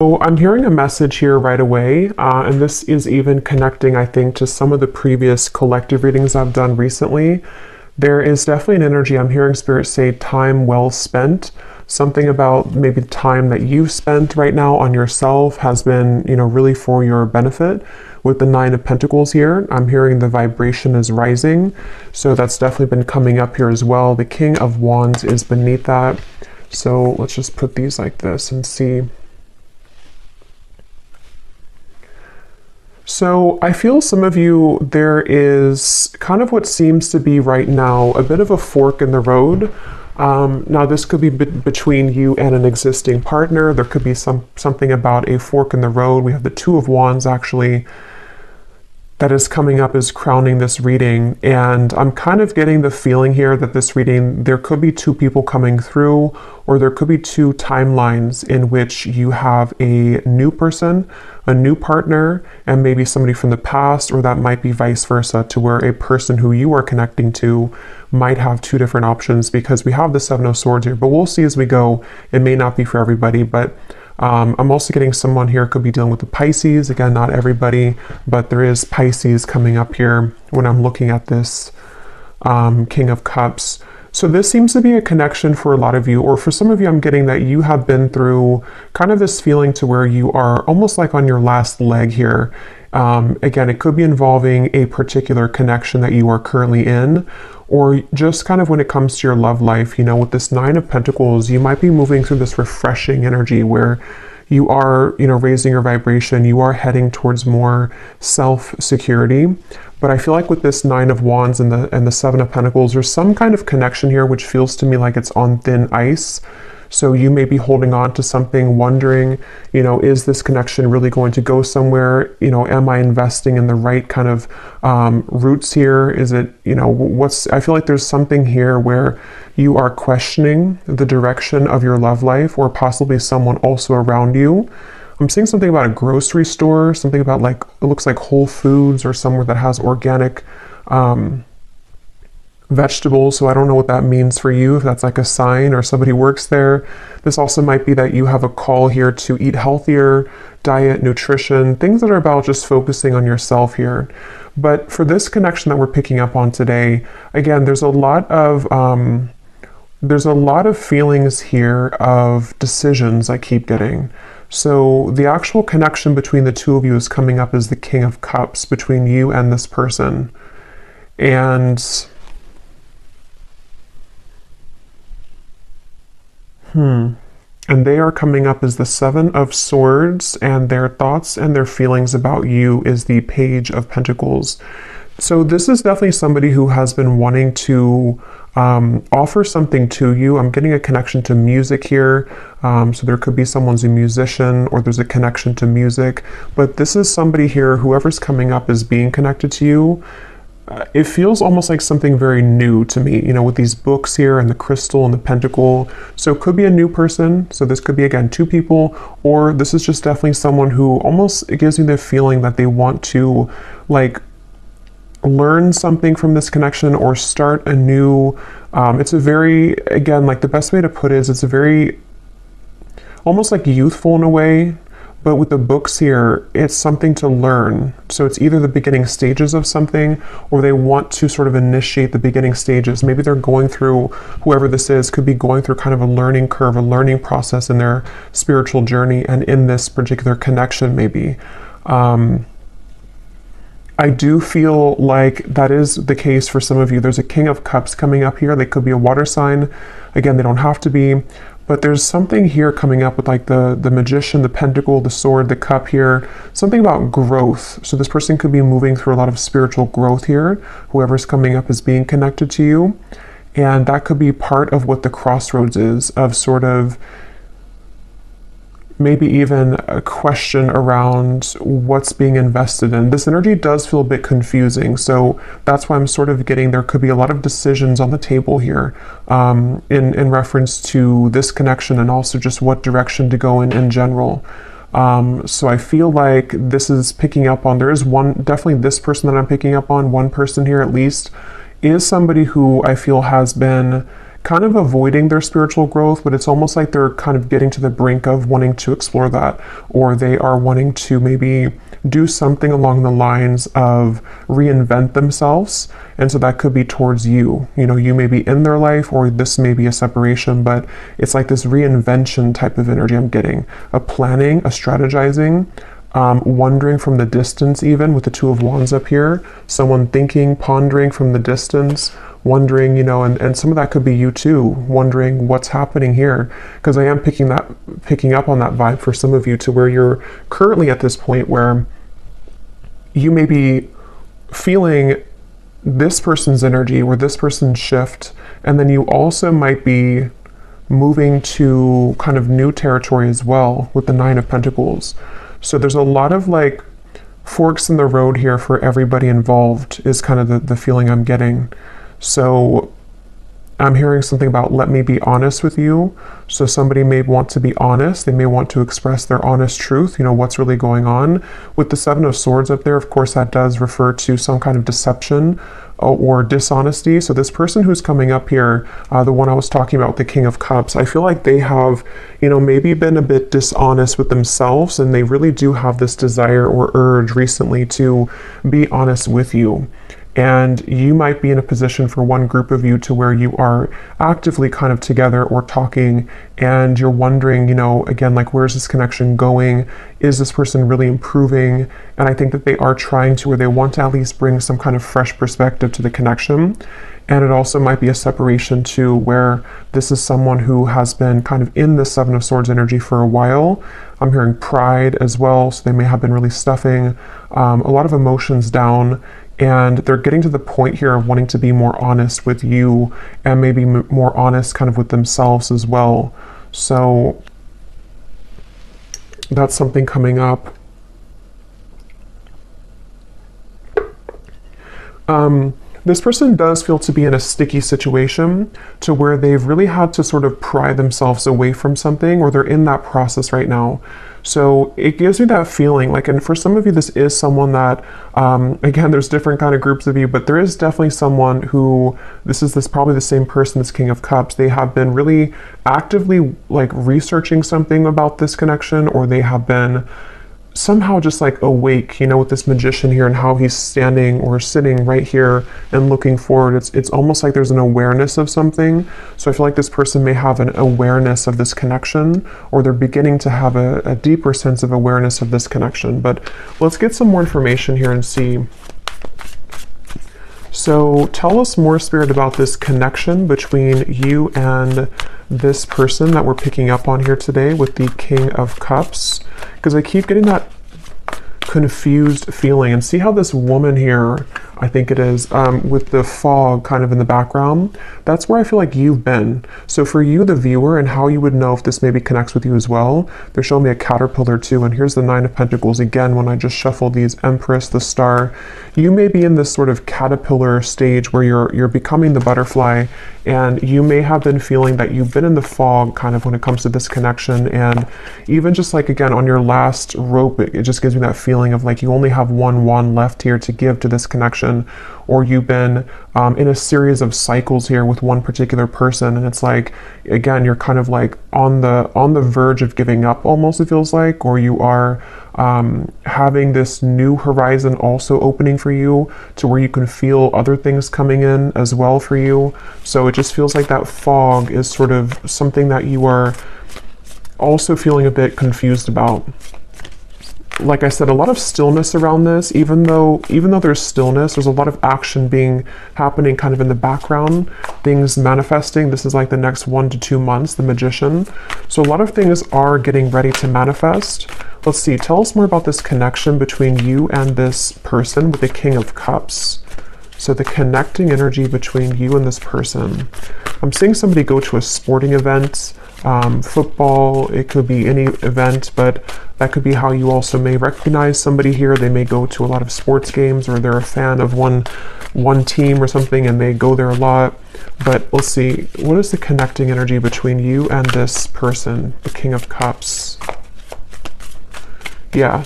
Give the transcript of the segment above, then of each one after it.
So I'm hearing a message here right away, and this is even connecting, I think, to some of the previous collective readings I've done recently. There is definitely an energy. I'm hearing Spirit say time well spent. Something about maybe the time that you've spent right now on yourself has been, really for your benefit. With the Nine of Pentacles here, I'm hearing the vibration is rising. So that's definitely been coming up here as well. The King of Wands is beneath that. So let's just put these like this and see. So I feel some of you, there is kind of what seems to be right now a bit of a fork in the road. Now this could be between you and an existing partner. There could be something about a fork in the road. We have the Two of Wands actually that is coming up as crowning this reading. And I'm kind of getting the feeling here that this reading, there could be two people coming through, or there could be two timelines in which you have a new person, a new partner, and maybe somebody from the past, or that might be vice versa, to where a person who you are connecting to might have two different options, because we have the Seven of Swords here, but we'll see as we go. It may not be for everybody, but I'm also getting someone here could be dealing with the Pisces. Again, not everybody, but there is Pisces coming up here when I'm looking at this King of Cups. So this seems to be a connection for a lot of you, or for some of you, I'm getting that you have been through kind of this feeling to where you are almost like on your last leg here. Again, it could be involving a particular connection that you are currently in, or just kind of when it comes to your love life, with this Nine of Pentacles, you might be moving through this refreshing energy where you are, raising your vibration, you are heading towards more self-security. But I feel like with this Nine of Wands and the Seven of Pentacles, there's some kind of connection here which feels to me like it's on thin ice. So you may be holding on to something, wondering, is this connection really going to go somewhere? Am I investing in the right kind of roots here? Is it, I feel like there's something here where you are questioning the direction of your love life, or possibly someone also around you. I'm seeing something about a grocery store, something about it looks like Whole Foods, or somewhere that has organic vegetables. So I don't know what that means for you, if that's like a sign or somebody works there. This also might be that you have a call here to eat healthier, diet, nutrition, things that are about just focusing on yourself here. But for this connection that we're picking up on today, again, there's a lot of feelings here of decisions I keep getting. So the actual connection between the two of you is coming up as the King of Cups between you and this person. And and they are coming up as the Seven of Swords, and their thoughts and their feelings about you is the Page of Pentacles. So this is definitely somebody who has been wanting to offer something to you. I'm getting a connection to music here. So there could be someone's a musician, or there's a connection to music. But this is somebody here, whoever's coming up as being connected to you. It feels almost like something very new to me, with these books here and the crystal and the pentacle. So it could be a new person. So this could be, again, two people, or this is just definitely someone who almost, it gives me the feeling that they want to learn something from this connection, or start a new, it's a very, again, the best way to put it is it's a very, almost like youthful in a way. But with the books here, it's something to learn. So it's either the beginning stages of something, or they want to sort of initiate the beginning stages. Maybe they're going through, whoever this is, could be going through kind of a learning curve, a learning process in their spiritual journey, and in this particular connection, maybe. I do feel like that is the case for some of you. There's a King of Cups coming up here. They could be a water sign. Again, they don't have to be. But there's something here coming up with the Magician, the Pentacle, the Sword, the Cup here. Something about growth. So this person could be moving through a lot of spiritual growth here. Whoever's coming up is being connected to you. And that could be part of what the crossroads is, of sort of maybe even a question around what's being invested in. This energy does feel a bit confusing, so that's why I'm sort of getting there could be a lot of decisions on the table here in reference to this connection, and also just what direction to go in general. So I feel like this is picking up on, there is definitely this person that I'm picking up on, one person here at least, is somebody who I feel has been kind of avoiding their spiritual growth, but it's almost like they're kind of getting to the brink of wanting to explore that, or they are wanting to maybe do something along the lines of reinvent themselves. And so that could be towards you. You know, you may be in their life, or this may be a separation, but it's like this reinvention type of energy I'm getting. A planning, a strategizing, wondering from the distance, even with the Two of Wands up here. Someone thinking, pondering from the distance, wondering, you know, and some of that could be you too, wondering what's happening here. Because I am picking up on that vibe for some of you, to where you're currently at this point where you may be feeling this person's energy or this person's shift, and then you also might be moving to kind of new territory as well with the Nine of Pentacles. So there's a lot of like forks in the road here for everybody involved, is kind of the feeling I'm getting. So I'm hearing something about, let me be honest with you. So somebody may want to be honest. They may want to express their honest truth, you know, what's really going on. With the Seven of Swords up there, of course, that does refer to some kind of deception or dishonesty. So this person who's coming up here, the one I was talking about, the King of Cups, I feel like they have, you know, maybe been a bit dishonest with themselves, and they really do have this desire or urge recently to be honest with you. And you might be in a position for one group of you to where you are actively kind of together or talking, and you're wondering, you know, again, like, where's this connection going? Is this person really improving? And I think that they are trying to, or they want to at least bring some kind of fresh perspective to the connection. And it also might be a separation too, where this is someone who has been kind of in the Seven of Swords energy for a while. I'm hearing pride as well, so they may have been really stuffing a lot of emotions down. And they're getting to the point here of wanting to be more honest with you, and maybe more honest kind of with themselves as well. So that's something coming up. This person does feel to be in a sticky situation, to where they've really had to sort of pry themselves away from something, or they're in that process right now. So it gives me that feeling like, and for some of you, this is someone that, again, there's different kind of groups of you, but there is definitely someone who, this probably the same person, this King of Cups. They have been really actively like researching something about this connection, or they have been somehow just like awake, you know, with this Magician here and how he's standing or sitting right here and looking forward. It's almost like there's an awareness of something. So I feel like this person may have an awareness of this connection, or they're beginning to have a deeper sense of awareness of this connection. But let's get some more information here and see. So tell us more, Spirit, about this connection between you and this person that we're picking up on here today with the King of Cups, because I keep getting that confused feeling. And see how this woman here, I think it is, with the fog kind of in the background, that's where I feel like you've been. So for you, the viewer, and how you would know if this maybe connects with you as well, they're showing me a caterpillar too, and here's the Nine of Pentacles again. When I just shuffle these, Empress, the Star, you may be in this sort of caterpillar stage where you're becoming the butterfly, and you may have been feeling that you've been in the fog kind of when it comes to this connection. And even just like, again, on your last rope, it just gives me that feeling of like you only have one wand left here to give to this connection, or you've been in a series of cycles here with one particular person, and it's like, again, you're kind of like on the verge of giving up almost, it feels like, or you are having this new horizon also opening for you, to where you can feel other things coming in as well for you. So it just feels like that fog is sort of something that you are also feeling a bit confused about. Like I said, a lot of stillness around this. Even though there's stillness, there's a lot of action happening kind of in the background, things manifesting. This is like the next 1 to 2 months, the Magician. So a lot of things are getting ready to manifest. Let's see, tell us more about this connection between you and this person with the King of Cups. So the connecting energy between you and this person. I'm seeing somebody go to a sporting event, football, it could be any event, but that could be how you also may recognize somebody here. They may go to a lot of sports games, or they're a fan of one team or something, and they go there a lot. But let's see, what is the connecting energy between you and this person, the King of Cups? Yeah,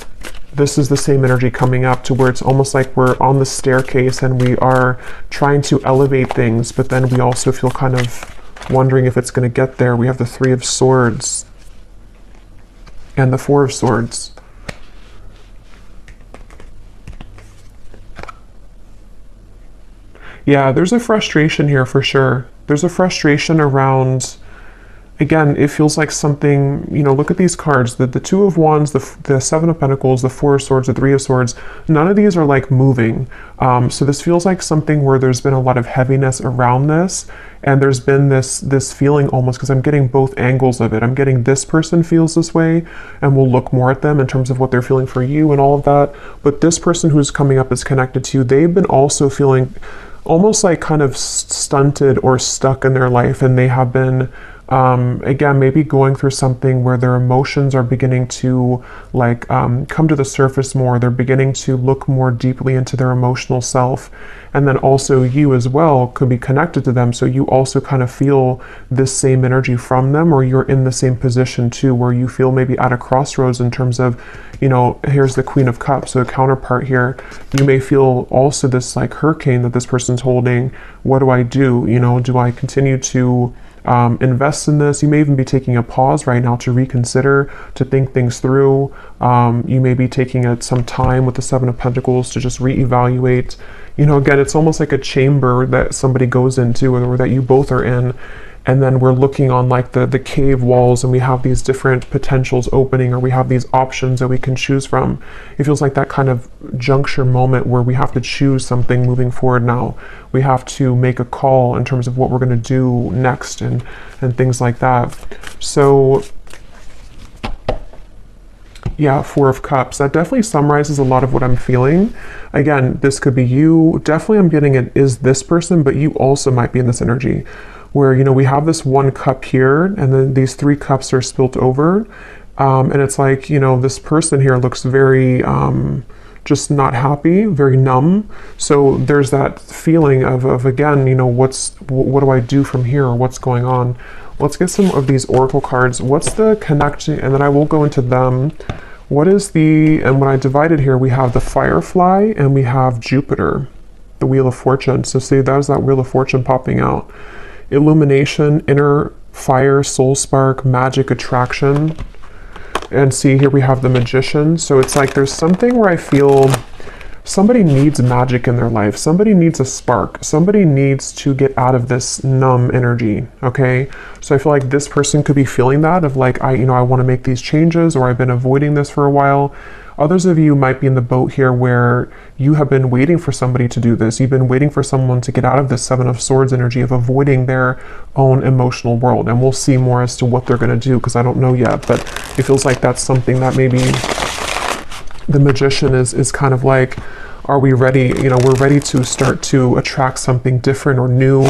this is the same energy coming up, to where it's almost like we're on the staircase and we are trying to elevate things, but then we also feel kind of wondering if it's going to get there. We have the Three of Swords and the Four of Swords. Yeah, there's a frustration here for sure. There's a frustration around, again, it feels like something, you know, look at these cards, the Two of Wands, the Seven of Pentacles, the Four of Swords, the Three of Swords, none of these are like moving. So this feels like something where there's been a lot of heaviness around this, and there's been this feeling almost, because I'm getting both angles of it. I'm getting this person feels this way, and we'll look more at them in terms of what they're feeling for you and all of that. But this person who's coming up is connected to you. They've been also feeling almost like kind of stunted or stuck in their life, and they have been again, maybe going through something where their emotions are beginning to like come to the surface more. They're beginning to look more deeply into their emotional self. And then also you as well could be connected to them. So you also kind of feel this same energy from them, or you're in the same position too, where you feel maybe at a crossroads in terms of, you know, here's the Queen of Cups, so a counterpart here. You may feel also this like hurricane that this person's holding. What do I do? You know, do I continue to invest in this? You may even be taking a pause right now to reconsider, to think things through. You may be taking some time with the Seven of Pentacles to just reevaluate. You know, again, it's almost like a chamber that somebody goes into, or that you both are in, and then we're looking on like the cave walls, and we have these different potentials opening, or we have these options that we can choose from. It feels like that kind of juncture moment where we have to choose something moving forward now. We have to make a call in terms of what we're going to do next, and things like that. So yeah, Four of Cups. That definitely summarizes a lot of what I'm feeling. Again, this could be you. Definitely I'm getting it is this person, but you also might be in this energy where, you know, we have this one cup here, and then these three cups are spilt over. And it's like, you know, this person here looks very just not happy, very numb. So there's that feeling of again, you know, what do I do from here, or what's going on? Let's get some of these oracle cards. What's the connection? And then I will go into them. What is and when I divide it here, we have the Firefly and we have Jupiter, the Wheel of Fortune. So see, that was that Wheel of Fortune popping out. Illumination, inner fire, soul spark, magic, attraction. And see, here we have the Magician. So it's like there's something where I feel somebody needs magic in their life. Somebody needs a spark. Somebody needs to get out of this numb energy, okay? So I feel like this person could be feeling that of like, I want to make these changes, or I've been avoiding this for a while. Others of you might be in the boat here where you have been waiting for somebody to do this. You've been waiting for someone to get out of this Seven of Swords energy of avoiding their own emotional world. And we'll see more as to what they're going to do, because I don't know yet. But it feels like that's something that maybe the Magician is kind of like, are we ready? You know, we're ready to start to attract something different or new.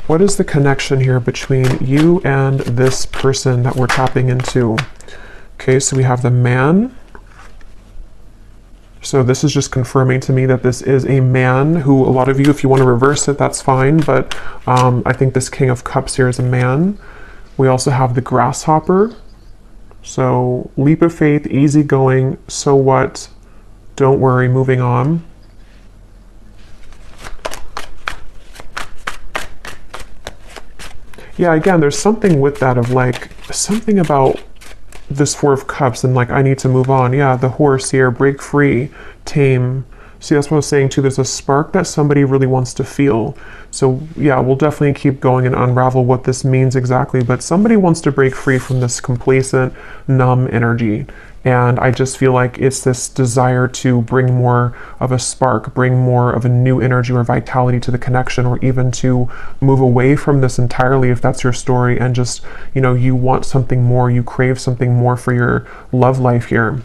What is the connection here between you and this person that we're tapping into? Okay, so we have the Man. So this is just confirming to me that this is a man who, a lot of you, if you want to reverse it, that's fine. But I think this King of Cups here is a man. We also have the Grasshopper. So leap of faith, easygoing, so what, don't worry, moving on. Yeah, again, there's something with that of like, something about this Four of Cups and like, I need to move on. Yeah, the Horse here, break free, tame. See, that's what I was saying too. There's a spark that somebody really wants to feel. So yeah, we'll definitely keep going and unravel what this means exactly. But somebody wants to break free from this complacent, numb energy. And I just feel like it's this desire to bring more of a spark, bring more of a new energy or vitality to the connection, or even to move away from this entirely if that's your story, and just, you know, you want something more, you crave something more for your love life here.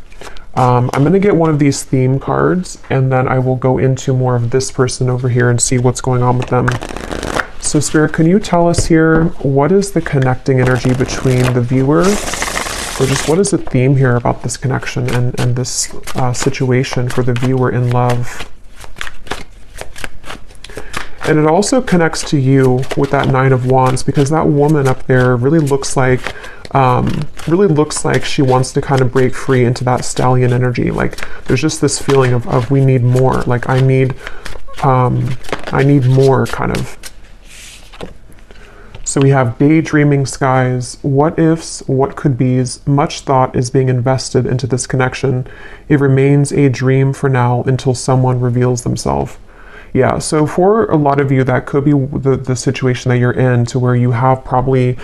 I'm going to get one of these theme cards, and then I will go into more of this person over here and see what's going on with them. So Spirit, can you tell us here, what is the connecting energy between the viewer, or just what is the theme here about this connection and this situation for the viewer in love? And it also connects to you with that Nine of Wands, because that woman up there really looks like she wants to kind of break free into that stallion energy. Like there's just this feeling of we need more. Like I need more kind of. So we have daydreaming skies, what ifs, what could be's, much thought is being invested into this connection. It remains a dream for now until someone reveals themselves. Yeah, so for a lot of you, that could be the situation that you're in, to where you're probably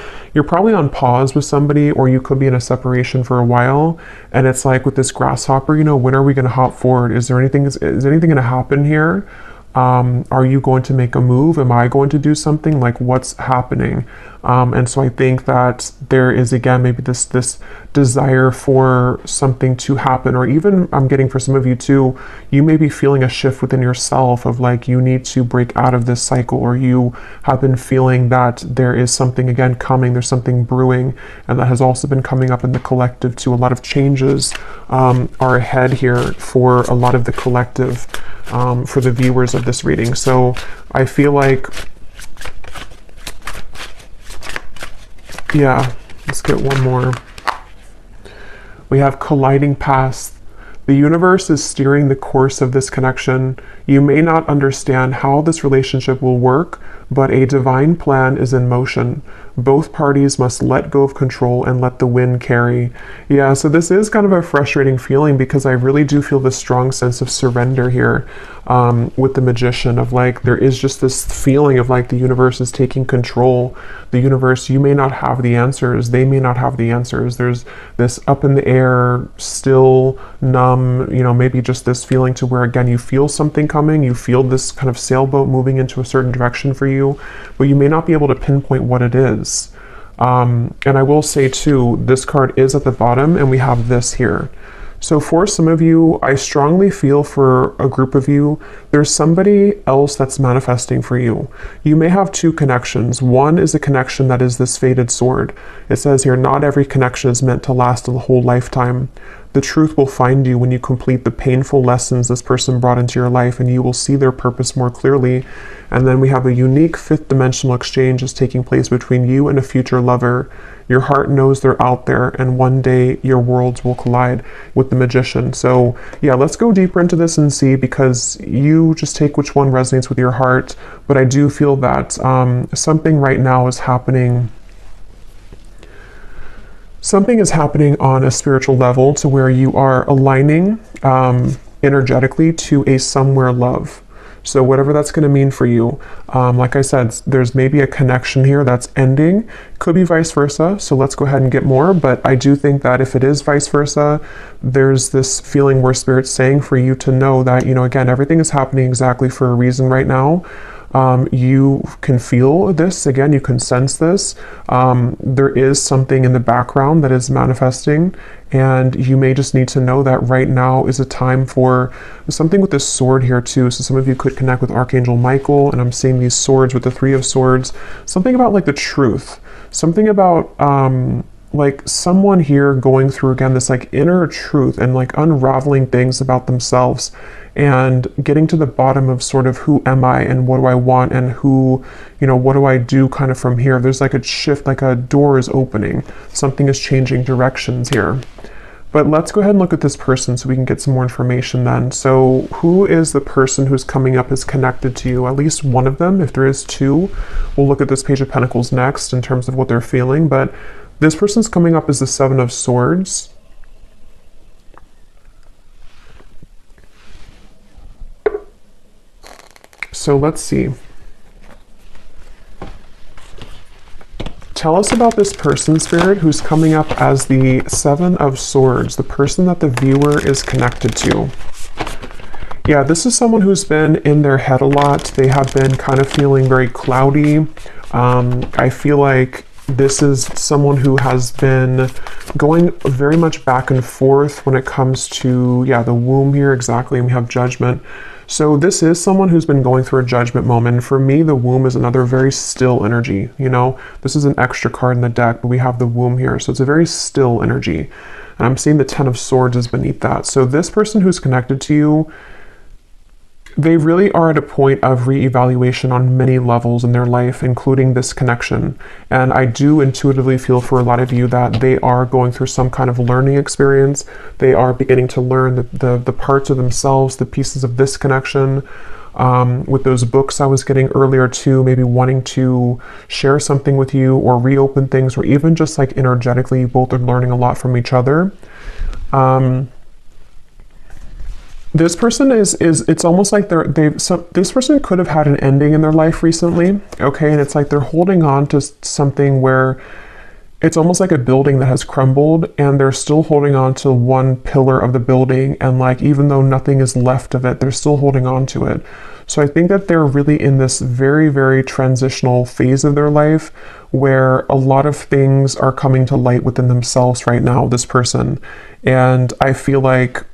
on pause with somebody, or you could be in a separation for a while, and it's like with this grasshopper, you know, when are we going to hop forward? Is anything going to happen here? Are you going to make a move? Am I going to do something? Like, what's happening? And so I think that there is, again, maybe this desire for something to happen, or even I'm getting for some of you too, you may be feeling a shift within yourself of like, you need to break out of this cycle, or you have been feeling that there is something again coming, there's something brewing, and that has also been coming up in the collective too. A lot of changes are ahead here for a lot of the collective, for the viewers of this reading. So I feel like, yeah, let's get one more. We have colliding paths. The universe is steering the course of this connection. You may not understand how this relationship will work, but a divine plan is in motion. Both parties must let go of control and let the wind carry. Yeah, so this is kind of a frustrating feeling, because I really do feel this strong sense of surrender here with the Magician, of like, there is just this feeling of like the universe is taking control. The universe, you may not have the answers, they may not have the answers. There's this up in the air, still, numb, you know, maybe just this feeling to where, again, you feel something coming, you feel this kind of sailboat moving into a certain direction for you, but you may not be able to pinpoint what it is. And I will say too, this card is at the bottom, and we have this here. So for some of you, I strongly feel for a group of you, there's somebody else that's manifesting for you. You may have two connections. One is a connection that is this fated sword. It says here, not every connection is meant to last a whole lifetime. The truth will find you when you complete the painful lessons this person brought into your life, and you will see their purpose more clearly. And then we have a unique fifth dimensional exchange is taking place between you and a future lover. Your heart knows they're out there, and one day your worlds will collide with the Magician. So yeah, let's go deeper into this and see, because you just take which one resonates with your heart. But I do feel that something right now is happening. Something is happening on a spiritual level, to where you are aligning energetically to a somewhere love. So whatever that's going to mean for you, like I said, there's maybe a connection here that's ending. Could be vice versa. So let's go ahead and get more. But I do think that if it is vice versa, there's this feeling where Spirit's saying for you to know that, you know, again, everything is happening exactly for a reason right now. You can feel this, again, you can sense this. There is something in the background that is manifesting, and you may just need to know that right now is a time for something with this sword here too. So some of you could connect with Archangel Michael, and I'm seeing these swords with the Three of Swords. Something about like the truth, something about like someone here going through, again, this like inner truth and like unraveling things about themselves, and getting to the bottom of sort of who am I and what do I want, and who, you know, what do I do kind of from here. There's like a shift, like a door is opening. Something is changing directions here. But let's go ahead and look at this person so we can get some more information then. So who is the person who's coming up as connected to you? At least one of them. If there is two, we'll look at this Page of Pentacles next in terms of what they're feeling. But this person's coming up as the Seven of Swords. So let's see. Tell us about this person, Spirit, who's coming up as the Seven of Swords, the person that the viewer is connected to. Yeah, this is someone who's been in their head a lot. They have been kind of feeling very cloudy. I feel like this is someone who has been going very much back and forth when it comes to, yeah, the womb here, exactly, and we have Judgment. So this is someone who's been going through a judgment moment. For me, the womb is another very still energy. You know, this is an extra card in the deck, but we have the womb here. So it's a very still energy. And I'm seeing the Ten of Swords is beneath that. So this person who's connected to you, they really are at a point of reevaluation on many levels in their life, including this connection. And I do intuitively feel for a lot of you that they are going through some kind of learning experience. They are beginning to learn the parts of themselves, the pieces of this connection. with those books I was getting earlier too, maybe wanting to share something with you or reopen things, or even just like energetically, you both are learning a lot from each other. This person it's almost like this person could have had an ending in their life recently, okay? And it's like they're holding on to something where it's almost like a building that has crumbled, and they're still holding on to one pillar of the building, and like even though nothing is left of it, they're still holding on to it. So I think that they're really in this very, very transitional phase of their life where a lot of things are coming to light within themselves right now, this person. And I feel like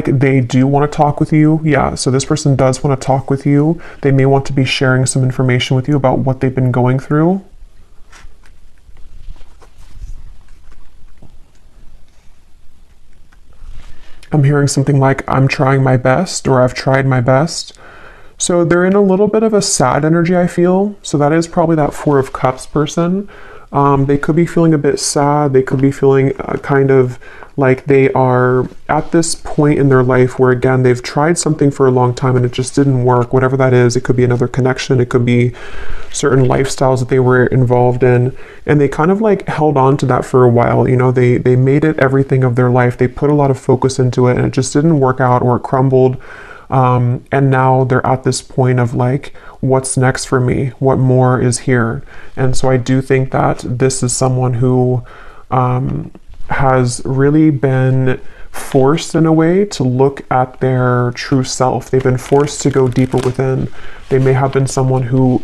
they do want to talk with you. Yeah, so this person does want to talk with you. They may want to be sharing some information with you about what they've been going through. I'm hearing something like, I'm trying my best, or I've tried my best. So they're in a little bit of a sad energy, I feel. So that is probably that Four of Cups person. They could be feeling a bit sad. They could be feeling kind of like they are at this point in their life where, again, they've tried something for a long time and it just didn't work, whatever that is. It could be another connection. It could be certain lifestyles that they were involved in. And they kind of like held on to that for a while. You know, they made it everything of their life. They put a lot of focus into it and it just didn't work out, or it crumbled. And now they're at this point of like, what's next for me? What more is here? And so I do think that this is someone who has really been forced in a way to look at their true self. They've been forced to go deeper within. They may have been someone who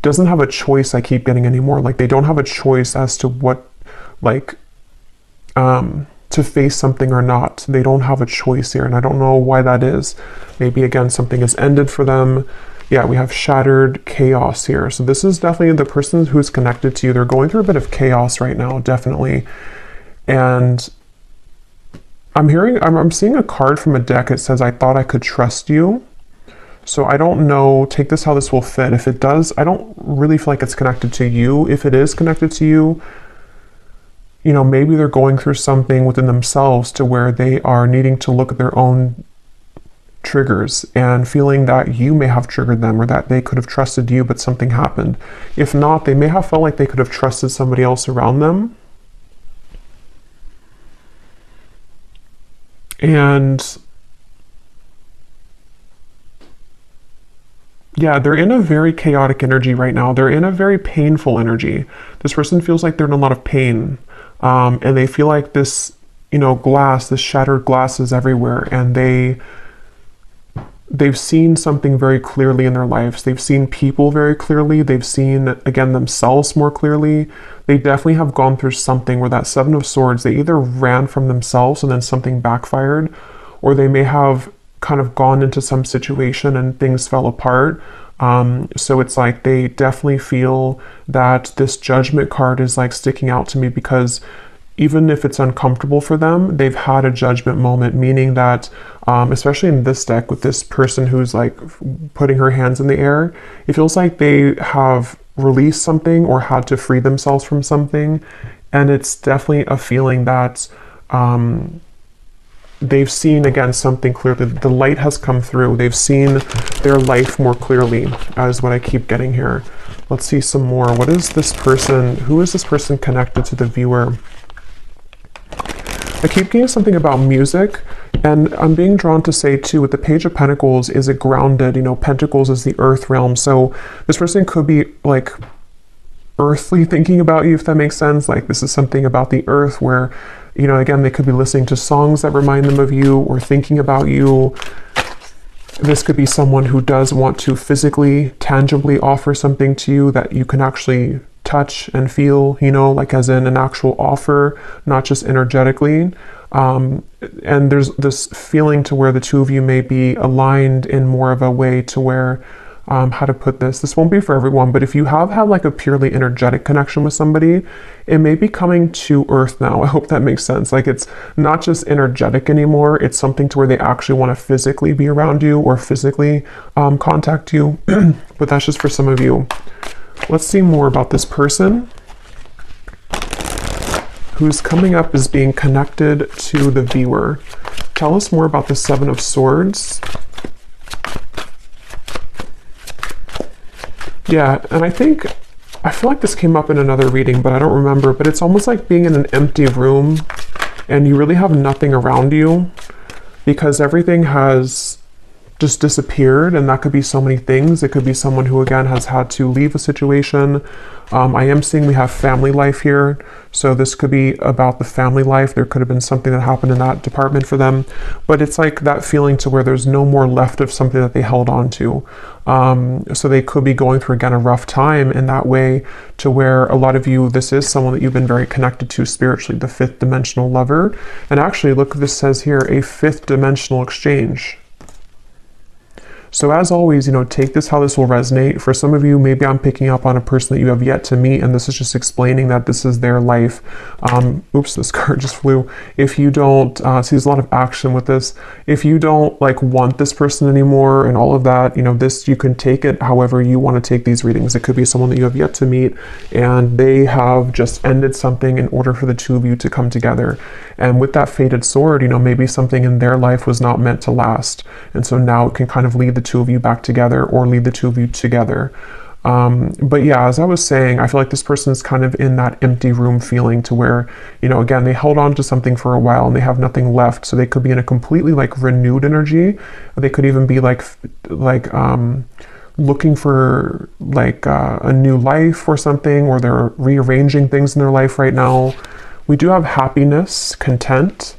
doesn't have a choice, I keep getting anymore. Like they don't have a choice as to what, like, to face something or not. They don't have a choice here, and I don't know why that is. Maybe again something has ended for them. Yeah, we have shattered chaos here. So this is definitely the person who's connected to you. They're going through a bit of chaos right now, definitely. And I'm seeing a card from a deck. It says, I thought I could trust you. So I don't know, take this how this will fit. If it does, I don't really feel like it's connected to you. If it is connected to you, you know, maybe they're going through something within themselves to where they are needing to look at their own triggers and feeling that you may have triggered them, or that they could have trusted you, but something happened. If not, they may have felt like they could have trusted somebody else around them. And yeah, they're in a very chaotic energy right now. They're in a very painful energy. This person feels like they're in a lot of pain. And they feel like this, you know, glass, this shattered glass is everywhere. And they've seen something very clearly in their lives. They've seen people very clearly. They've seen, again, themselves more clearly. They definitely have gone through something where that Seven of Swords, they either ran from themselves and then something backfired, or they may have kind of gone into some situation and things fell apart. So it's like they definitely feel that this Judgment card is like sticking out to me, because even if it's uncomfortable for them, they've had a judgment moment, meaning that, especially in this deck with this person who's like putting her hands in the air, it feels like they have released something or had to free themselves from something. And it's definitely a feeling that they've seen, again, something clearly. The light has come through. They've seen their life more clearly, is what I keep getting here. Let's see some more. What is this person? Who is this person connected to the viewer? I keep getting something about music, and I'm being drawn to say too, with the Page of Pentacles, is it grounded? You know, Pentacles is the earth realm. So this person could be like earthly thinking about you, if that makes sense. Like this is something about the earth where, you know, again, they could be listening to songs that remind them of you or thinking about you. This could be someone who does want to physically, tangibly offer something to you that you can actually touch and feel, you know, like as in an actual offer, not just energetically. And there's this feeling to where the two of you may be aligned in more of a way to where, how to put this? This won't be for everyone, but if you have had like a purely energetic connection with somebody, it may be coming to earth now. I hope that makes sense. Like it's not just energetic anymore. It's something to where they actually want to physically be around you or physically contact you. But that's just for some of you. Let's see more about this person who's coming up as being connected to the viewer. Tell us more about the Seven of Swords. Yeah, and I feel like this came up in another reading, but I don't remember, but it's almost like being in an empty room and you really have nothing around you because everything has just disappeared, and that could be so many things. It could be someone who again has had to leave a situation. I am seeing we have family life here, so this could be about the family life. There could have been something that happened in that department for them, but it's like that feeling to where there's no more left of something that they held on to. So they could be going through again a rough time in that way, to where a lot of you, this is someone that you've been very connected to spiritually, the fifth dimensional lover. And actually look, this says here, a fifth dimensional exchange. So as always, you know, take this how this will resonate. For some of you, maybe I'm picking up on a person that you have yet to meet, and this is just explaining that this is their life. Oops, this card just flew. If you don't, see, there's a lot of action with this. If you don't like want this person anymore and all of that, you know, this, you can take it however you want to take these readings. It could be someone that you have yet to meet and they have just ended something in order for the two of you to come together. And with that fated sword, you know, maybe something in their life was not meant to last. And so now it can kind of lead the two of you back together, or lead the two of you together. But yeah, as I was saying, I feel like this person is kind of in that empty room feeling, to where, you know, again, they held on to something for a while and they have nothing left. So they could be in a completely like renewed energy. They could even be like looking for like a new life or something, or they're rearranging things in their life right now. We do have happiness, content.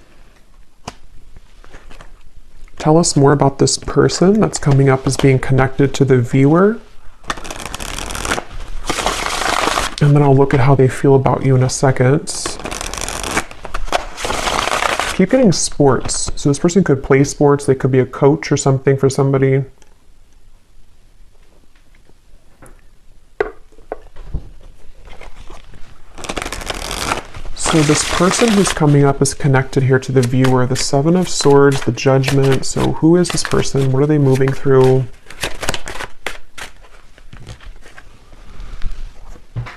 Tell us more about this person that's coming up as being connected to the viewer. And then I'll look at how they feel about you in a second. Keep getting sports. So this person could play sports. They could be a coach or something for somebody. So this person who's coming up is connected here to the viewer, the Seven of Swords, the Judgment. So who is this person? What are they moving through?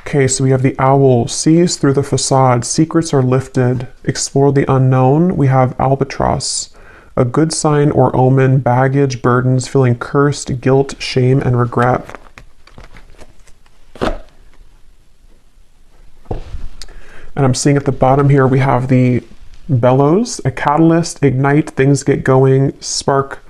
Okay, so we have the Owl, sees through the facade, secrets are lifted, explore the unknown. We have Albatross, a good sign or omen, baggage, burdens, feeling cursed, guilt, shame, and regret. And I'm seeing at the bottom here, we have the bellows, a catalyst, ignite, things get going, spark,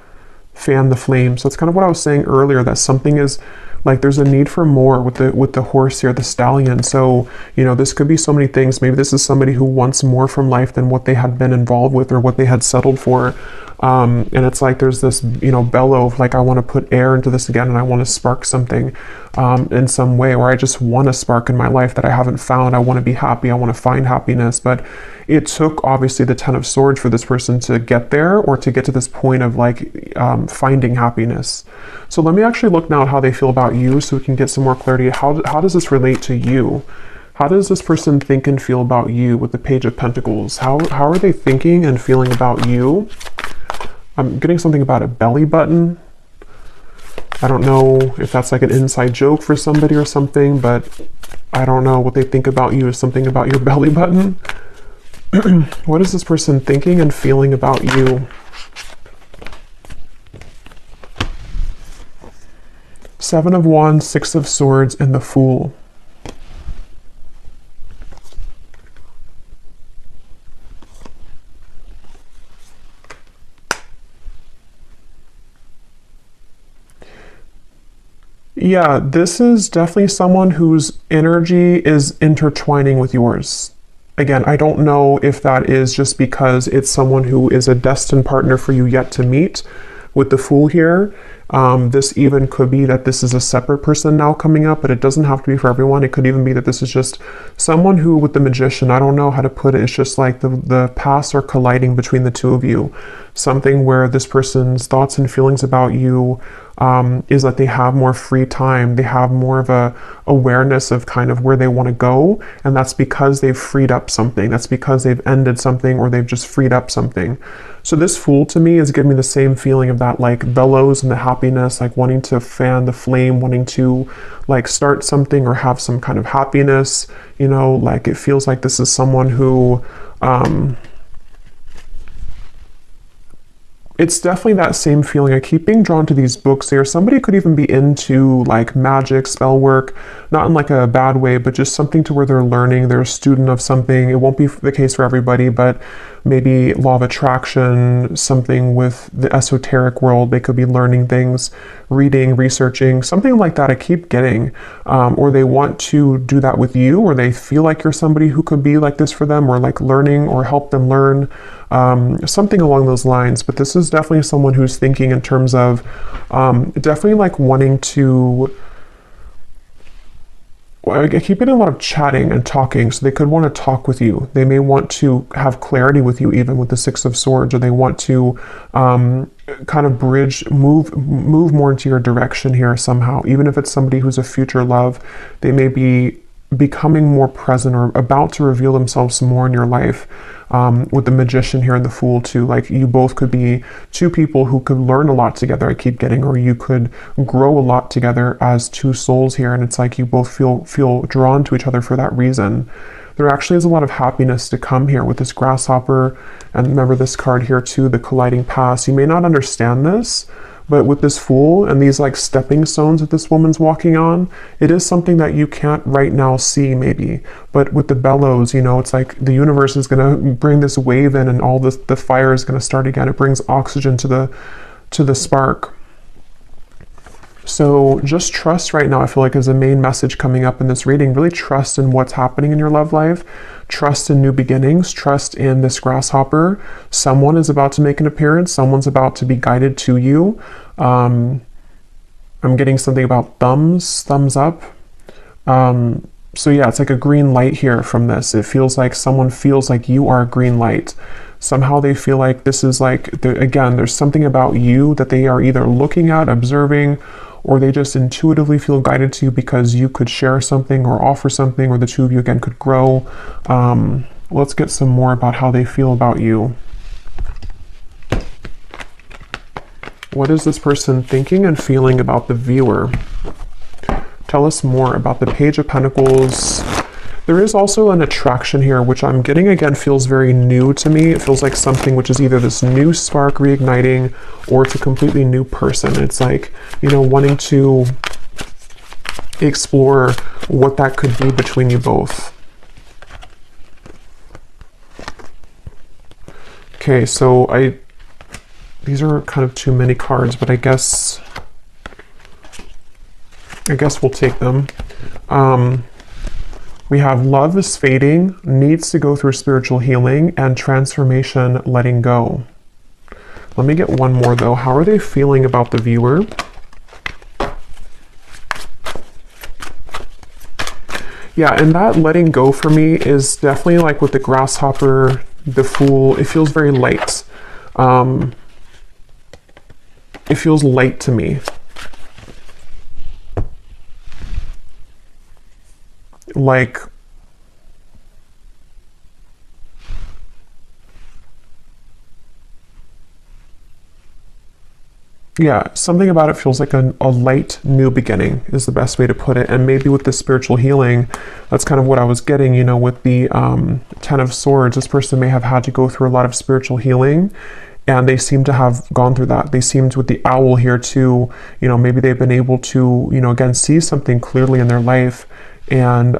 fan the flame. So it's kind of what I was saying earlier, that something is like, there's a need for more with the horse here, the stallion. So, you know, this could be so many things. Maybe this is somebody who wants more from life than what they had been involved with or what they had settled for. And it's like there's this, you know, bellow of like, I want to put air into this again, and I want to spark something in some way, or I just want a spark in my life that I haven't found. I want to be happy. I want to find happiness. But it took obviously the Ten of Swords for this person to get there, or to get to this point of like finding happiness. So let me actually look now at how they feel about you, so we can get some more clarity. How does this relate to you? How does this person think and feel about you with the Page of Pentacles? How are they thinking and feeling about you? I'm getting something about a belly button. I don't know if that's like an inside joke for somebody or something, but I don't know what they think about you is something about your belly button. What is this person thinking and feeling about you? Seven of Wands, Six of Swords, and the Fool. Yeah, this is definitely someone whose energy is intertwining with yours. Again, I don't know if that is just because it's someone who is a destined partner for you yet to meet with the Fool here. This even could be that this is a separate person now coming up, but it doesn't have to be for everyone. It could even be that this is just someone who, with the Magician, I don't know how to put it. It's just like the paths are colliding between the two of you. Something where this person's thoughts and feelings about you is that they have more free time. They have more of a awareness of kind of where they want to go. And that's because they've freed up something. That's because they've ended something, or they've just freed up something. So this Fool to me is giving me the same feeling of that like bellows and the happiness, like wanting to fan the flame, wanting to like start something or have some kind of happiness, you know, like it feels like this is someone who, It's definitely that same feeling. I keep being drawn to these books here. Somebody could even be into like magic, spell work, not in like a bad way, but just something to where they're learning, they're a student of something. It won't be the case for everybody, but maybe law of attraction, something with the esoteric world. They could be learning things, reading, researching, something like that. I keep getting, or they want to do that with you, or they feel like you're somebody who could be like this for them, or like learning or help them learn, something along those lines. But this is definitely someone who's thinking in terms of definitely like wanting to, I keep getting a lot of chatting and talking, so they could want to talk with you. They may want to have clarity with you, even with the Six of Swords, or they want to kind of bridge, move more into your direction here somehow. Even if it's somebody who's a future love, they may be becoming more present or about to reveal themselves more in your life. With the Magician here and the Fool too, like you both could be two people who could learn a lot together, I keep getting, or you could grow a lot together as two souls here, and it's like you both feel drawn to each other for that reason. There actually is a lot of happiness to come here with this Grasshopper, and remember this card here too, the Colliding Past. You may not understand this, but with this Fool and these like stepping stones that this woman's walking on, it is something that you can't right now see maybe. But with the bellows, you know, it's like the universe is going to bring this wave in, and all this, the fire is going to start again. It brings oxygen to the spark. So just trust right now, I feel like, is a main message coming up in this reading. Really trust in what's happening in your love life. Trust in new beginnings. Trust in this Grasshopper. Someone is about to make an appearance. Someone's about to be guided to you. I'm getting something about thumbs up. So yeah, it's like a green light here from this. It feels like someone feels like you are a green light. Somehow they feel like this is like, again, there's something about you that they are either looking at, observing, or they just intuitively feel guided to you because you could share something or offer something, or the two of you again could grow. Let's get some more about how they feel about you. What is this person thinking and feeling about the viewer? Tell us more about the Page of Pentacles. There is also an attraction here, which I'm getting again feels very new to me. It feels like something which is either this new spark reigniting, or it's a completely new person. It's like, you know, wanting to explore what that could be between you both. Okay, so these are kind of too many cards, but I guess we'll take them. We have love is fading, needs to go through spiritual healing, and transformation, letting go. Let me get one more though. How are they feeling about the viewer? Yeah, and that letting go for me is definitely like with the Grasshopper, the Fool. It feels very light. It feels light to me. Like, yeah, something about it feels like a light new beginning is the best way to put it. And maybe with the spiritual healing, that's kind of what I was getting, you know, with the Ten of Swords. This person may have had to go through a lot of spiritual healing, and they seem to have gone through that. They seemed with the Owl here too, you know, maybe they've been able to, you know, again, see something clearly in their life. And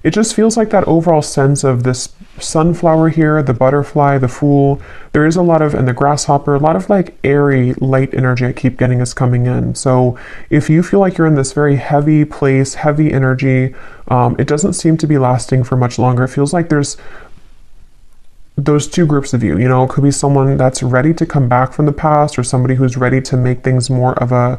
it just feels like that overall sense of this sunflower here, the butterfly, the Fool. There is a lot of, and the Grasshopper, a lot of like airy, light energy I keep getting is coming in. So if you feel like you're in this very heavy place, heavy energy, it doesn't seem to be lasting for much longer. It feels like there's those two groups of you know, it could be someone that's ready to come back from the past, or somebody who's ready to make things more of a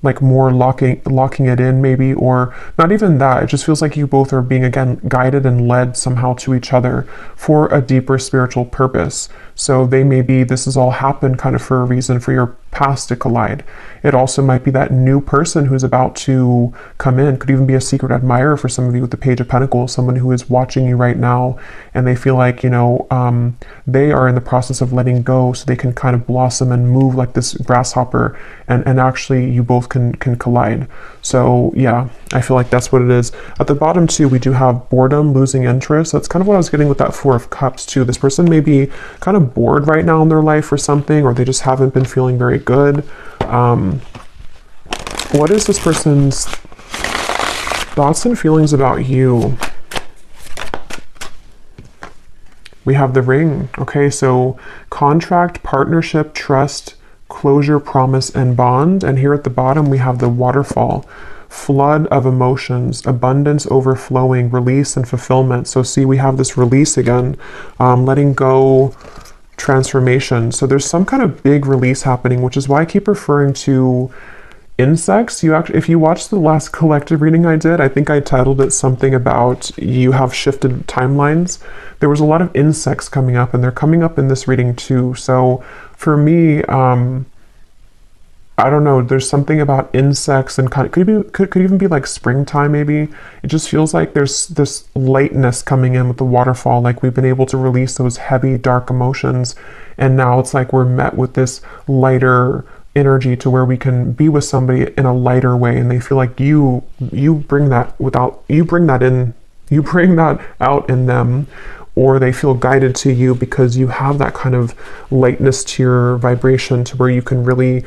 like more locking it in maybe, or not even that. It just feels like you both are being again guided and led somehow to each other for a deeper spiritual purpose. So they may be, this has all happened kind of for a reason, for your past to collide. It also might be that new person who's about to come in. Could even be a secret admirer for some of you with the Page of Pentacles, someone who is watching you right now, and they feel like, you know, they are in the process of letting go so they can kind of blossom and move like this Grasshopper and actually actually you both can collide. So yeah, I feel like that's what it is. At the bottom too, we do have boredom, losing interest. That's kind of what I was getting with that Four of Cups too. This person may be kind of bored right now in their life or something, or they just haven't been feeling very good. What is this person's thoughts and feelings about you? We have the Ring. Okay, so contract, partnership, trust, closure, promise, and bond. And here at the bottom, we have the Waterfall. Flood of emotions, abundance, overflowing, release, and fulfillment. So see, we have this release again, letting go, transformation. So there's some kind of big release happening, which is why I keep referring to insects. You actually, if you watched the last collective reading I did, I think I titled it something about you have shifted timelines. There was a lot of insects coming up, and they're coming up in this reading too. So for me, I don't know, there's something about insects and kind of, could even be like springtime maybe. It just feels like there's this lightness coming in with the waterfall, like we've been able to release those heavy, dark emotions, and now it's like we're met with this lighter energy to where we can be with somebody in a lighter way, and they feel like you bring that out in them, or they feel guided to you because you have that kind of lightness to your vibration to where you can really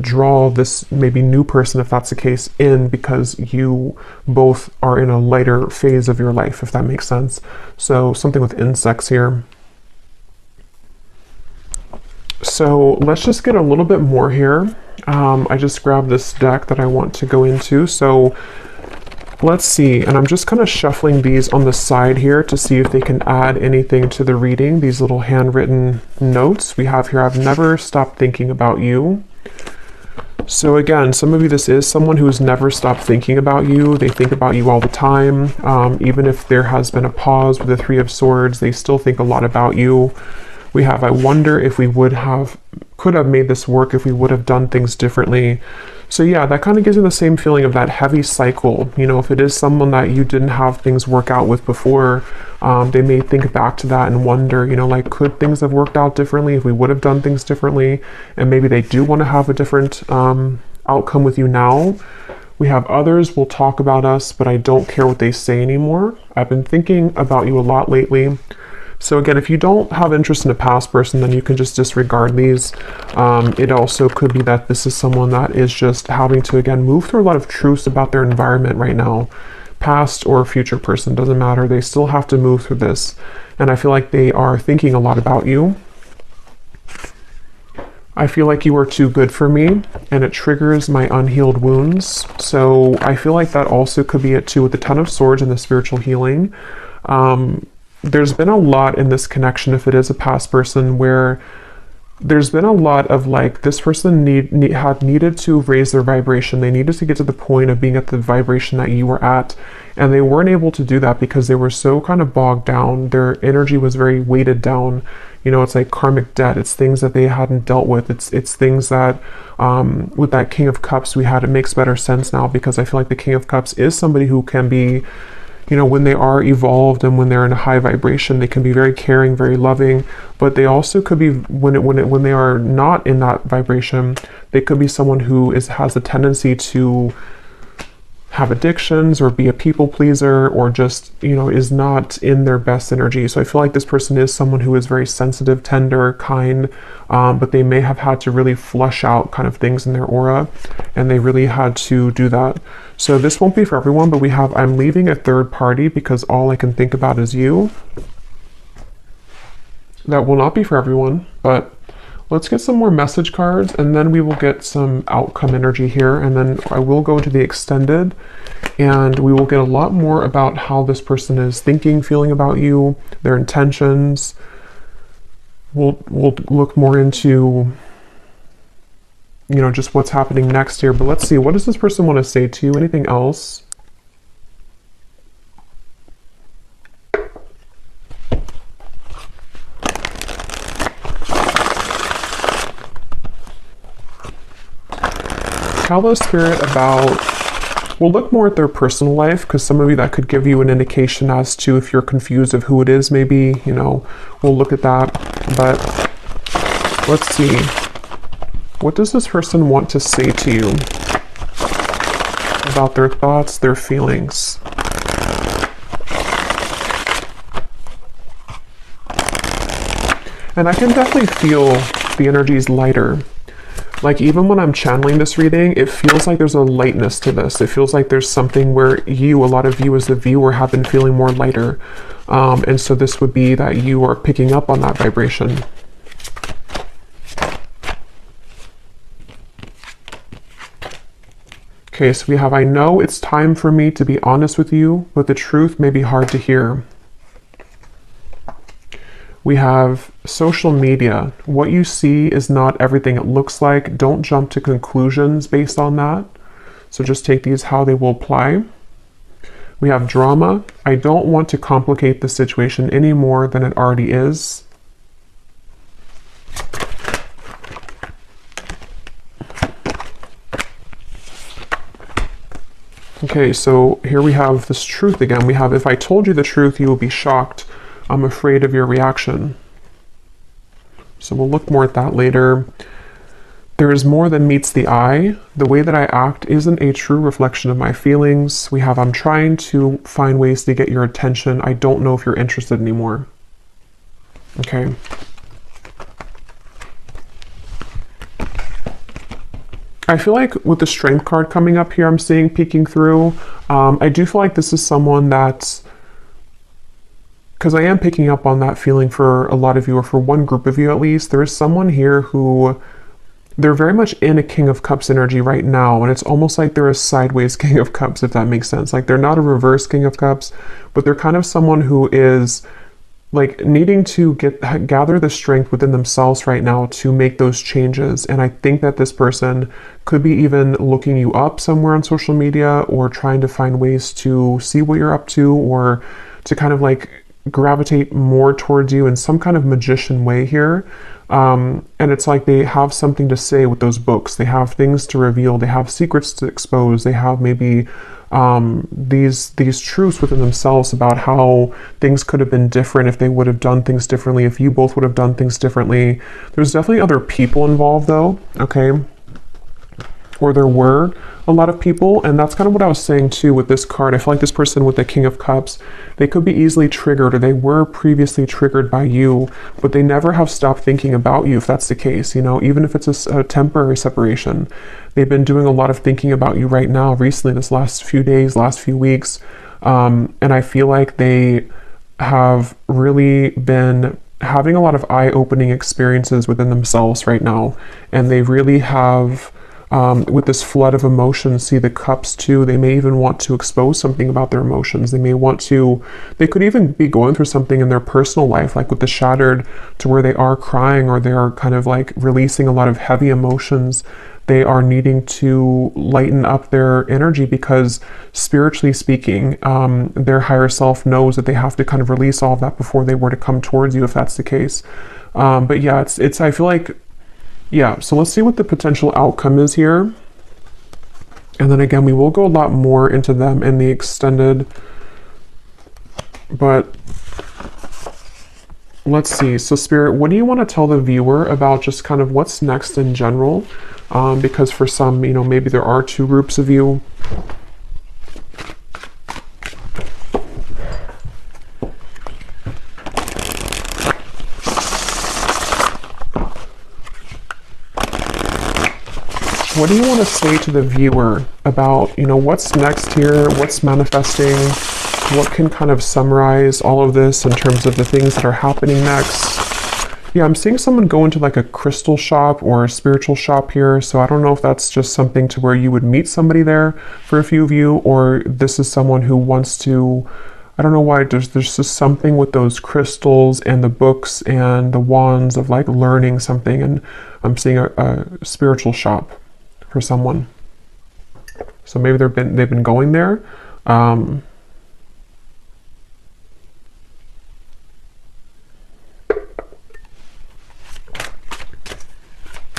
draw this maybe new person, if that's the case, in because you both are in a lighter phase of your life, if that makes sense. So something with insects here. So let's just get a little bit more here. I just grabbed this deck that I want to go into. So let's see, and I'm just kind of shuffling these on the side here to see if they can add anything to the reading. These little handwritten notes we have here. I've never stopped thinking about you. So again, some of you, this is someone who's never stopped thinking about you. They think about you all the time. Even if there has been a pause with the Three of Swords, they still think a lot about you. We have, I wonder if we could have made this work if we would have done things differently. So yeah, that kind of gives you the same feeling of that heavy cycle. You know, if it is someone that you didn't have things work out with before, they may think back to that and wonder, you know, like, could things have worked out differently if we would have done things differently? And maybe they do want to have a different outcome with you now. We have others will talk about us, but I don't care what they say anymore. I've been thinking about you a lot lately. So again, if you don't have interest in a past person, then you can just disregard these. It also could be that this is someone that is just having to, again, move through a lot of truths about their environment right now. Past or future person, doesn't matter. They still have to move through this. And I feel like they are thinking a lot about you. I feel like you are too good for me, and it triggers my unhealed wounds. So I feel like that also could be it too with the Ten of Swords and the spiritual healing. There's been a lot in this connection, if it is a past person, where there's been a lot of like, this person had needed to raise their vibration. They needed to get to the point of being at the vibration that you were at, and they weren't able to do that because they were so kind of bogged down. Their energy was very weighted down. You know, it's like karmic debt. It's things that they hadn't dealt with. It's things that, with that King of Cups we had, it makes better sense now, because I feel like the King of Cups is somebody who can be, you know, when they are evolved and when they're in a high vibration, they can be very caring, very loving, but they also could be, when they are not in that vibration, they could be someone who has a tendency to have addictions or be a people pleaser, or just, you know, is not in their best energy. So I feel like this person is someone who is very sensitive, tender, kind, but they may have had to really flush out kind of things in their aura, and they really had to do that. So this won't be for everyone, but we have, I'm leaving a third party because all I can think about is you. That will not be for everyone, but let's get some more message cards, and then we will get some outcome energy here, and then I will go into the extended, and we will get a lot more about how this person is thinking, feeling about you, their intentions. We'll look more into, you know, just what's happening next here. But let's see, what does this person want to say to you? Anything else? Tell the Spirit about, we'll look more at their personal life, because some of you, that could give you an indication as to if you're confused of who it is, maybe, you know, we'll look at that. But let's see. What does this person want to say to you about their thoughts, their feelings? And I can definitely feel the energies lighter. Like even when I'm channeling this reading, it feels like there's a lightness to this. It feels like there's something where you, a lot of you as the viewer, have been feeling more lighter. And so this would be that you are picking up on that vibration. Okay, so we have, I know it's time for me to be honest with you, but the truth may be hard to hear. We have social media. What you see is not everything it looks like. Don't jump to conclusions based on that. So just take these how they will apply. We have drama. I don't want to complicate the situation any more than it already is. Okay, so here we have this truth again. We have, if I told you the truth, you will be shocked. I'm afraid of your reaction. So we'll look more at that later. There is more than meets the eye. The way that I act isn't a true reflection of my feelings. We have, I'm trying to find ways to get your attention. I don't know if you're interested anymore. Okay. I feel like with the Strength card coming up here, I'm seeing peeking through. I do feel like this is someone that's, because I am picking up on that feeling for a lot of you, or for one group of you at least. There is someone here who, they're very much in a King of Cups energy right now, and it's almost like they're a sideways King of Cups, if that makes sense. Like they're not a reverse King of Cups, but they're kind of someone who is like needing to gather the strength within themselves right now to make those changes. And I think that this person could be even looking you up somewhere on social media, or trying to find ways to see what you're up to, or to kind of like gravitate more towards you in some kind of magician way here. And it's like they have something to say with those books. They have things to reveal. They have secrets to expose. They have maybe these truths within themselves about how things could have been different if they would have done things differently, if you both would have done things differently. There's definitely other people involved though, okay? Or there were a lot of people, and that's kind of what I was saying too with this card. I feel like this person with the King of Cups, they could be easily triggered, or they were previously triggered by you, but they never have stopped thinking about you, if that's the case, you know, even if it's a temporary separation. They've been doing a lot of thinking about you right now, recently, this last few days, last few weeks, and I feel like they have really been having a lot of eye-opening experiences within themselves right now, and they really have, with this flood of emotions, see the cups too. They may even want to expose something about their emotions. They may want to, they could even be going through something in their personal life, like with the Shattered, to where they are crying, or they are kind of like releasing a lot of heavy emotions. They are needing to lighten up their energy, because spiritually speaking, their higher self knows that they have to kind of release all of that before they were to come towards you, if that's the case. But yeah, it's I feel like, yeah, so let's see what the potential outcome is here. And then again, we will go a lot more into them in the extended, but let's see. So Spirit, what do you want to tell the viewer about just kind of what's next in general? Because for some, you know, maybe there are two groups of you. What do you want to say to the viewer about, you know, what's next here, what's manifesting, what can kind of summarize all of this in terms of the things that are happening next? Yeah, I'm seeing someone go into like a crystal shop or a spiritual shop here, so I don't know if that's just something to where you would meet somebody there for a few of you, or this is someone who wants to, I don't know why, there's just something with those crystals and the books and the wands of like learning something, and I'm seeing a spiritual shop for someone. So maybe they've been going there.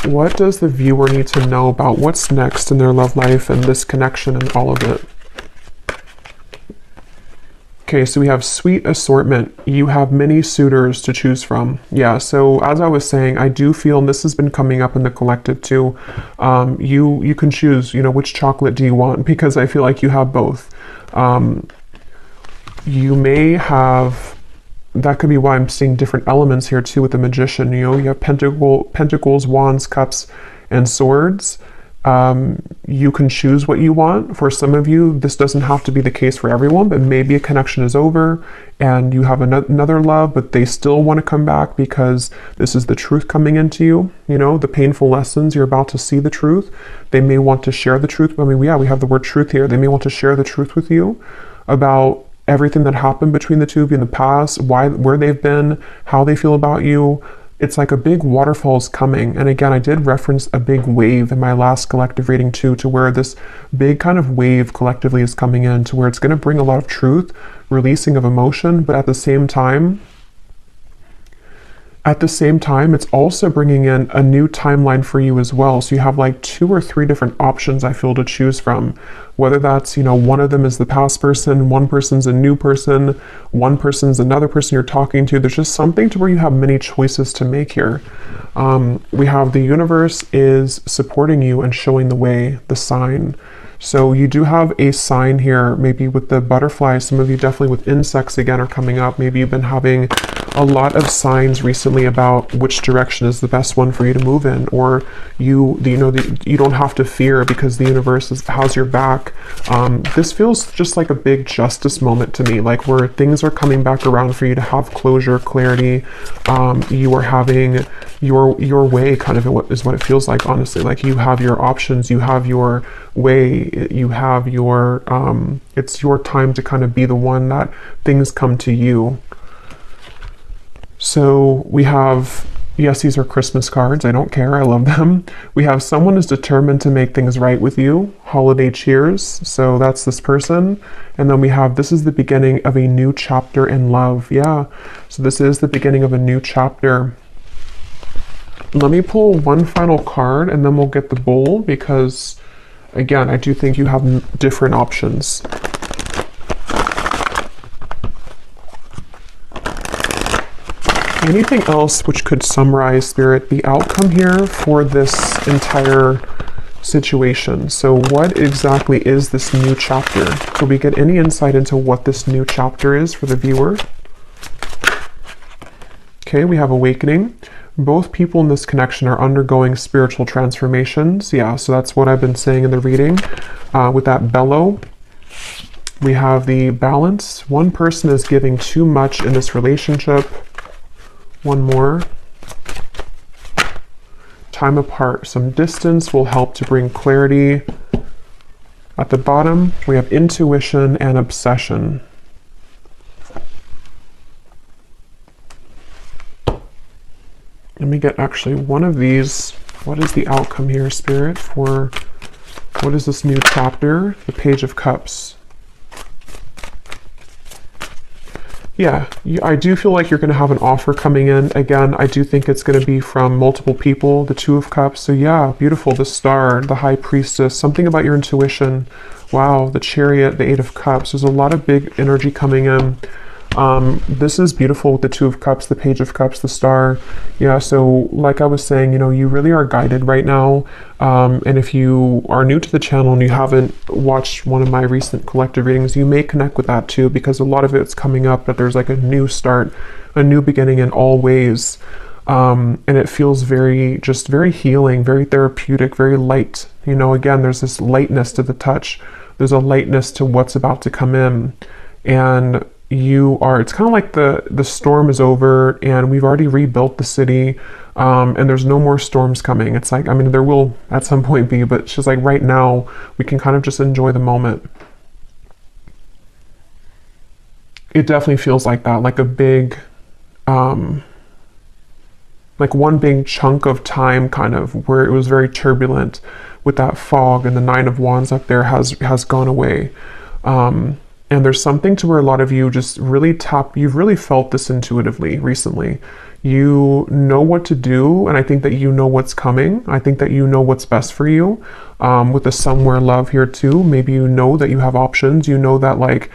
What does the viewer need to know about what's next in their love life and this connection and all of it? Okay, so we have sweet assortment. You have many suitors to choose from. Yeah, so as I was saying, I do feel, and this has been coming up in the collective too, you can choose, you know, which chocolate do you want, because I feel like you have both. You may have, that could be why I'm seeing different elements here too with the magician. You know, you have pentacles, wands, cups, and swords. You can choose what you want. For some of you, this doesn't have to be the case for everyone, but maybe a connection is over and you have another love, but they still want to come back because this is the truth coming into you. You know, the painful lessons, you're about to see the truth. They may want to share the truth. I mean, yeah, we have the word truth here. They may want to share the truth with you about everything that happened between the two of you in the past, where they've been, how they feel about you. It's like a big waterfall is coming. And again, I did reference a big wave in my last collective reading too, to where this big kind of wave collectively is coming in, to where it's going to bring a lot of truth, releasing of emotion, but at the same time, it's also bringing in a new timeline for you as well. So you have like 2 or 3 different options, I feel, to choose from. Whether that's, you know, one of them is the past person, one person's a new person, one person's another person you're talking to. There's just something to where you have many choices to make here. We have the universe is supporting you and showing the way, the sign. So you do have a sign here, maybe with the butterflies. Some of you definitely with insects again are coming up. Maybe you've been having a lot of signs recently about which direction is the best one for you to move in, or you don't have to fear because the universe has your back. This feels just like a big justice moment to me, like where things are coming back around for you to have closure, clarity. You are having your way, kind of is what it feels like, honestly. Like you have your options, you have your way, you have your it's your time to kind of be the one that things come to you. So we have, yes, these are Christmas cards. I don't care. I love them. We have someone is determined to make things right with you. Holiday cheers. So that's this person. And then we have, this is the beginning of a new chapter in love. Yeah. So this is the beginning of a new chapter. Let me pull one final card and then we'll get the bowl, because again, I do think you have different options. Anything else which could summarize, Spirit, the outcome here for this entire situation? So what exactly is this new chapter? Do we get any insight into what this new chapter is for the viewer? Okay, we have awakening. Both people in this connection are undergoing spiritual transformations. Yeah, so that's what I've been saying in the reading. With that bellow, we have the balance. One person is giving too much in this relationship. One more. Time apart. Some distance will help to bring clarity. At the bottom, we have intuition and obsession. Let me get actually one of these. What is the outcome here, Spirit, for what is this new chapter? The Page of Cups. Yeah, I do feel like you're going to have an offer coming in. Again, I do think it's going to be from multiple people, the Two of Cups. So yeah, beautiful. The Star, the High Priestess, something about your intuition. Wow, the Chariot, the Eight of Cups. There's a lot of big energy coming in. This is beautiful with the Two of Cups, the Page of Cups, the Star. Yeah, so like I was saying, you know, you really are guided right now. And if you are new to the channel and you haven't watched one of my recent collective readings, you may connect with that too, because a lot of it's coming up that there's like a new start, a new beginning in all ways. And it feels very healing, very therapeutic, very light. You know, again, there's this lightness to the touch. There's a lightness to what's about to come in. And it's kind of like the storm is over and we've already rebuilt the city, and there's no more storms coming. It's like, I mean, there will at some point be, but it's just like right now we can kind of just enjoy the moment. It definitely feels like that, like a big, like one big chunk of time kind of where it was very turbulent with that fog, and the Nine of Wands up there has gone away. And there's something to where a lot of you just really you've really felt this intuitively recently. You know what to do, and I think that you know what's coming. I think that you know what's best for you. With the somewhere love here too, maybe you know that you have options. You know that like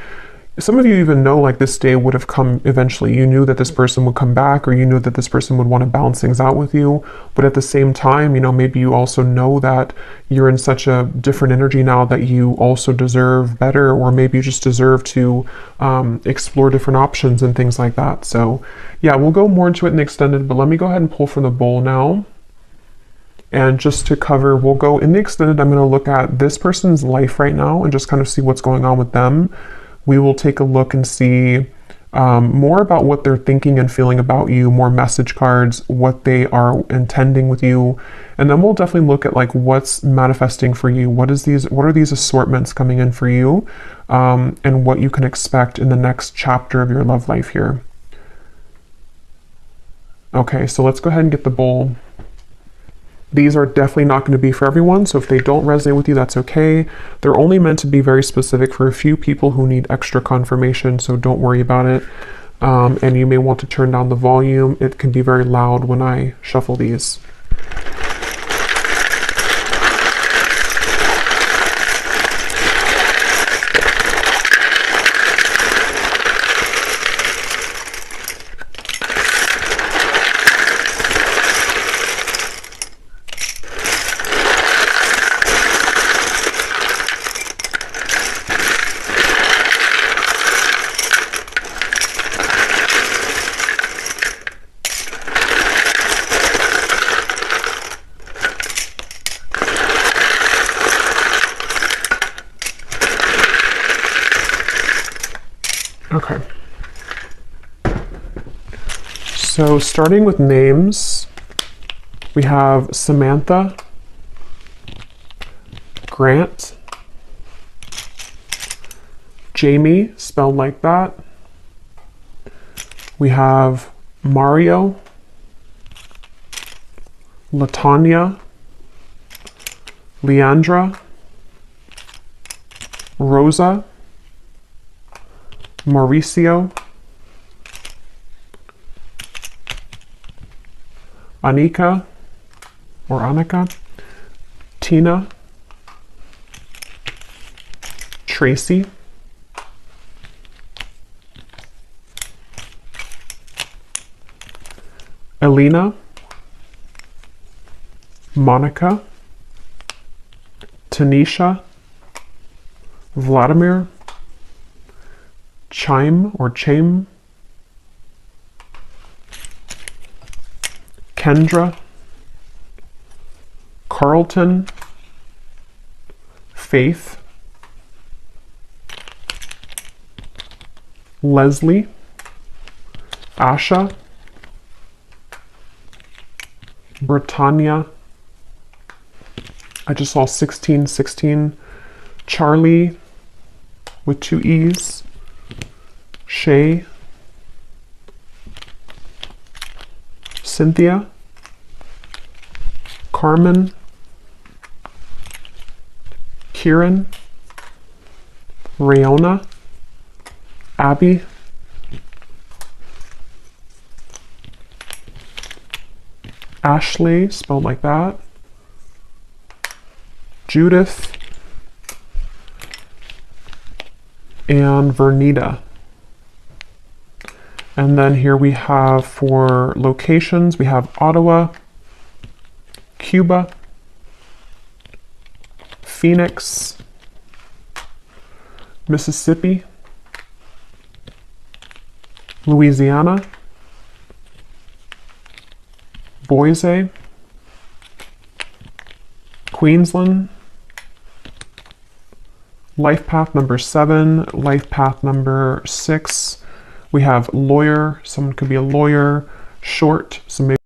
some of you even know like this day would have come eventually. You knew that this person would come back, or you knew that this person would want to balance things out with you. But at the same time, you know, maybe you also know that you're in such a different energy now that you also deserve better, or maybe you just deserve to explore different options and things like that. So yeah, we'll go more into it in the extended, but let me go ahead and pull from the bowl now. And just to cover, we'll go in the extended, I'm going to look at this person's life right now and just kind of see what's going on with them. We will take a look and see more about what they're thinking and feeling about you, more message cards, what they are intending with you. And then we'll definitely look at like what's manifesting for you. What are these assortments coming in for you, and what you can expect in the next chapter of your love life here. Okay, so let's go ahead and get the bowl. These are definitely not going to be for everyone, so if they don't resonate with you, that's okay. They're only meant to be very specific for a few people who need extra confirmation, so don't worry about it. And you may want to turn down the volume. It can be very loud when I shuffle these. Okay. So starting with names, we have Samantha, Grant, Jamie, spelled like that. We have Mario, Latanya, Leandra, Rosa, Mauricio, Anika, or Annika, Tina, Tracy, Elena, Monica, Tanisha, Vladimir, Chaim or Chaim, Kendra, Carlton, Faith, Leslie, Asha, Britannia, I just saw 1616, Charlie with 2 E's, Shay, Cynthia, Carmen, Kieran, Rayona, Abby, Ashley, spelled like that, Judith, and Vernita. And then here we have for locations, we have Ottawa, Cuba, Phoenix, Mississippi, Louisiana, Boise, Queensland, life path number 7, life path number 6. We have lawyer, someone could be a lawyer, short, so maybe